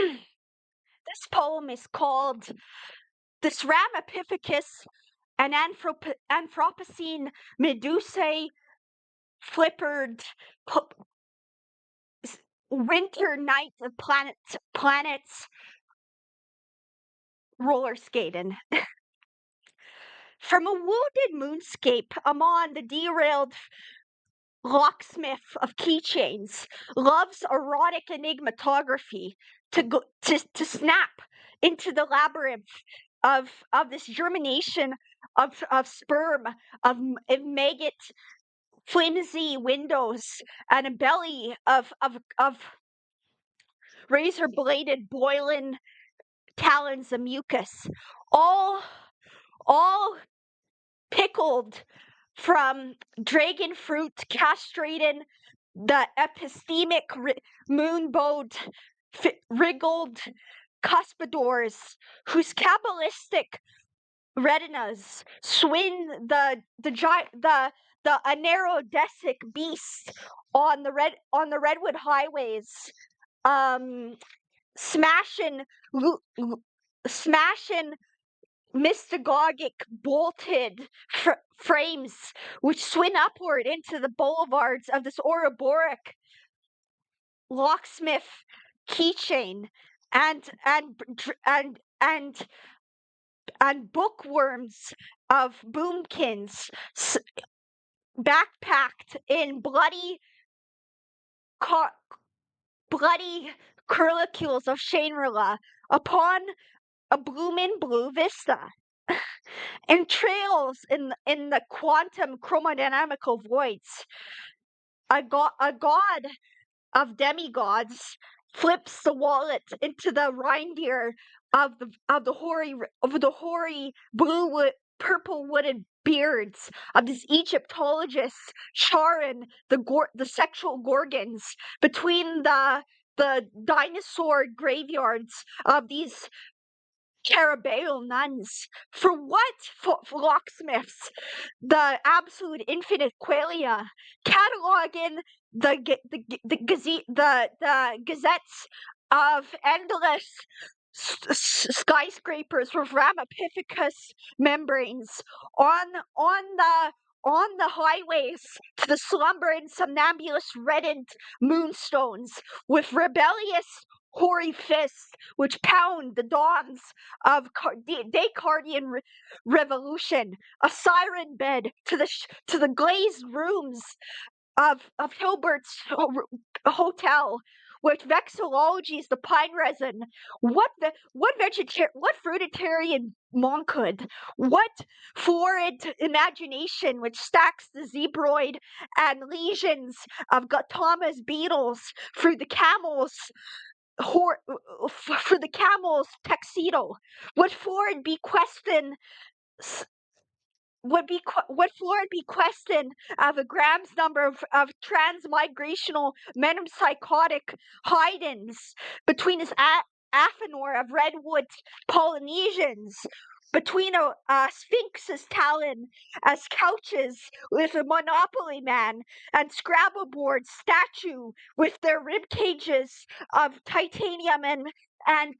This poem is called This Ramapithecus and Anthropocene Medusae Flippered Winter Night of Planets Roller Skating. From a wounded moonscape among the derailed locksmith of keychains, loves erotic enigmatography to snap into the labyrinth of this germination of sperm, of maggot flimsy windows, and a belly of razor bladed boiling talons of mucus, all pickled from dragon fruit castrating the epistemic moonbowed wriggled cuspidors whose Kabbalistic retinas swing the anaerodesic beast on the redwood highways, smashing mystagogic bolted frames which swing upward into the boulevards of this Ouroboros locksmith keychain, and bookworms of boomkins backpacked in bloody curlicules of Shangri-La upon a blooming blue vista. And trails in the quantum chromodynamical voids, a god of demigods flips the wallet into the reindeer of the hoary purple wooded beards of these Egyptologists charring the sexual gorgons between the dinosaur graveyards of these Carabao nuns. For what? For locksmiths, the absolute infinite qualia, cataloging the gazettes of endless skyscrapers with ramapithecus membranes on the highways to the slumbering somnambulous reddened moonstones with rebellious hoary fists which pound the dawns of Descartian revolution, a siren bed to the glazed rooms of Hilbert's hotel, with vexillologies, the pine resin. What fruitarian monkhood? What florid imagination which stacks the zebroid and lesions of Gautama's beetles through the camel's for the camel's tuxedo? Would Ford be questioned? Would Ford be questioned of a Graham's number of transmigrational metempsychotic hidings between his Athenor of redwood Polynesians, between a sphinx's talon as couches with a Monopoly man and Scrabble board statue with their rib cages of titanium and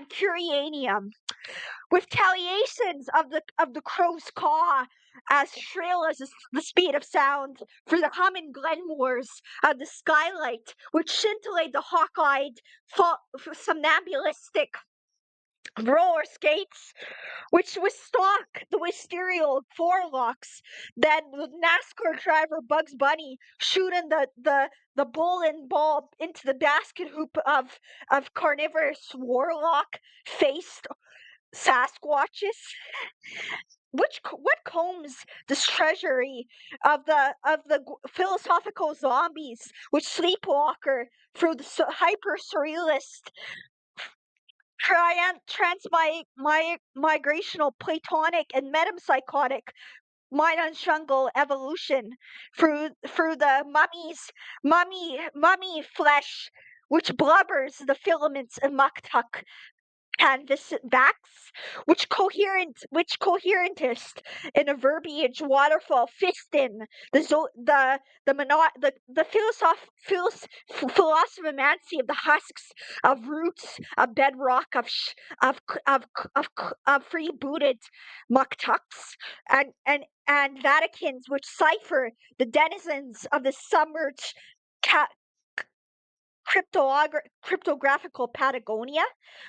curianium, with taliations of the crow's caw as shrill as the speed of sound for the humming glenmores of the skylight, which scintillate the hawk-eyed somnambulistic roller skates, which was stock the wisteria forelocks, then the NASCAR driver Bugs Bunny shooting the bowling ball into the basket hoop of carnivorous warlock faced Sasquatches. What combs this treasury of the philosophical zombies which sleepwalker through the hyper surrealist transmigrational Platonic and metempsychotic mind and jungle evolution through the mummy flesh which blubbers the filaments of muktuk canvasbacks, which coherentist in a verbiage waterfall fistin the philosophomancy of the husks of roots of bedrock of freebooted muktuks and Vaticans which cipher the denizens of the submerged ca- cryptographical Patagonia,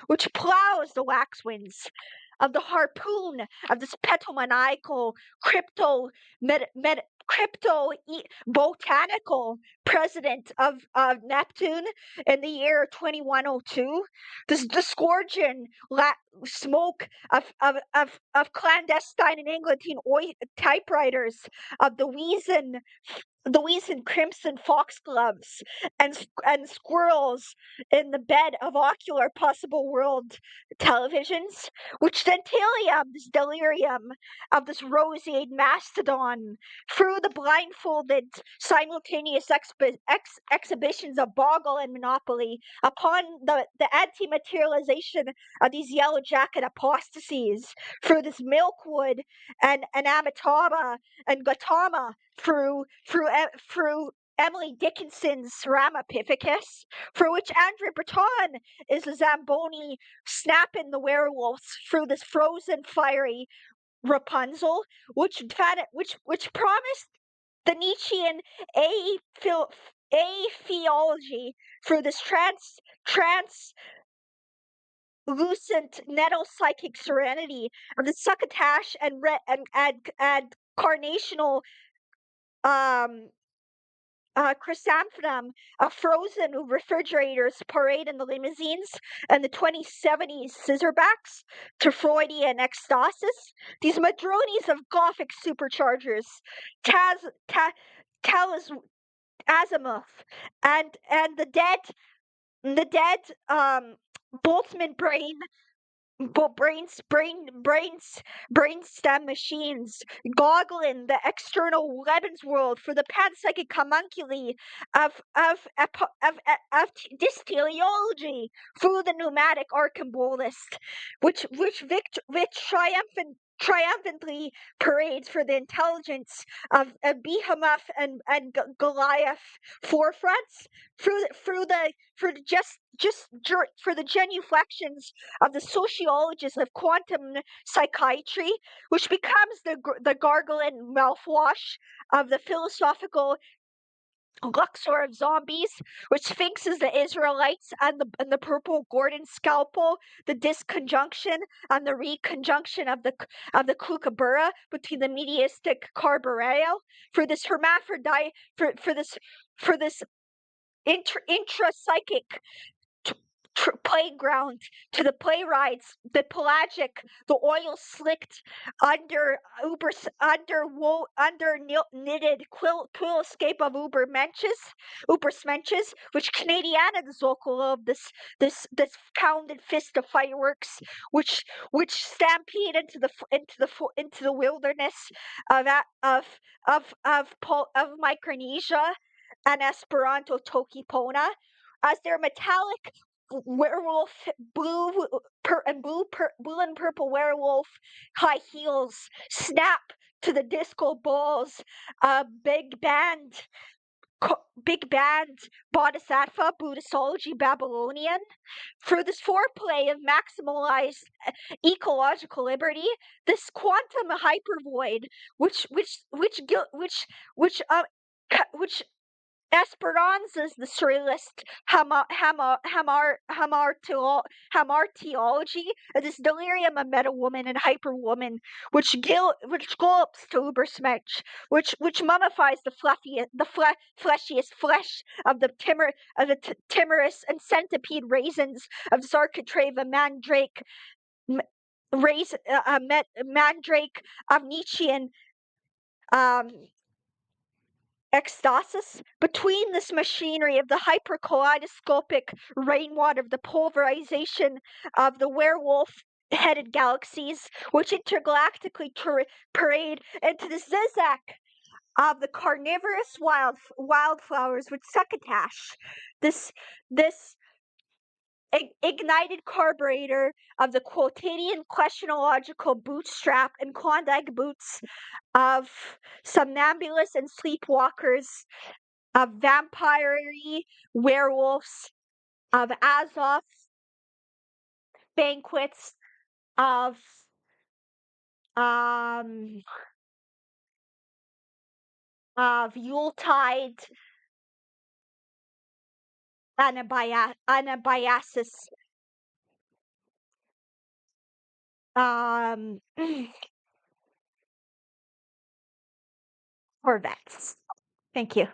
which plows the waxwinds of the harpoon of this petomaniacal botanical president of Neptune in the year 2102. This disgorging smoke of clandestine in England typewriters of the Weazen crimson foxgloves and squirrels in the bed of ocular possible world televisions, which dentalium, this delirium of this roseate mastodon, through the blindfolded simultaneous exhibitions of Boggle and Monopoly upon the anti-materialization of these yellow jacket apostasies, through this Milkwood and Amitabha and Gautama, through Emily Dickinson's Ramapithecus, for which Andre Breton is a Zamboni snapping the werewolves through this frozen fiery Rapunzel, which promised the Nietzschean theology through this translucent nettle psychic serenity of the succotash and carnational chrysanthemum of frozen refrigerators parade in the limousines and the 2070s scissorbacks to Freudian ecstasis. These madronis of Gothic superchargers, Taz Azimuth, and the dead Boltzmann brainstem machines goggling the external Lebensworld for the panpsychic homunculi of teleology through the pneumatic archimbolist, which triumphantly parades for the intelligence of Behemoth and Goliath forefronts for the genuflections of the sociologist of quantum psychiatry, which becomes the gargling mouthwash of the philosophical Luxor of zombies, which fixes the Israelites and the purple Gordon scalpel, the disconjunction and the reconjunction of the kookaburra between the mediastic carbureo for this hermaphrodite for this intra-psychic playground to the playwrights, the pelagic, the oil slicked knitted quillscape of ubersmenches, which Canadiana the Zocalo of this pounded fist of fireworks, which stampede into the wilderness of Micronesia and Esperanto Tokipona as their metallic werewolf blue and purple werewolf high heels snap to the disco balls big band Bodhisattva Buddhistology Babylonian through this foreplay of maximalized ecological liberty, this quantum hypervoid which Esperanza's the surrealist hamartiology, this delirium of meta woman and hyper woman, which gulps to ubersmensch, which mummifies the fleshiest flesh of the timorous and centipede raisins of Zarkotreva mandrake, mandrake of Nietzschean ecstasis between this machinery of the hyperkaleidoscopic rainwater of the pulverization of the werewolf-headed galaxies, which intergalactically parade into the zigzag of the carnivorous wildflowers with succotash. This ignited carburetor of the quotidian questionological bootstrap and Klondike boots of somnambulists and sleepwalkers, of vampire-y werewolves, of Azov banquets, of um Yuletide anabiasis, um Corvettes. Thank you.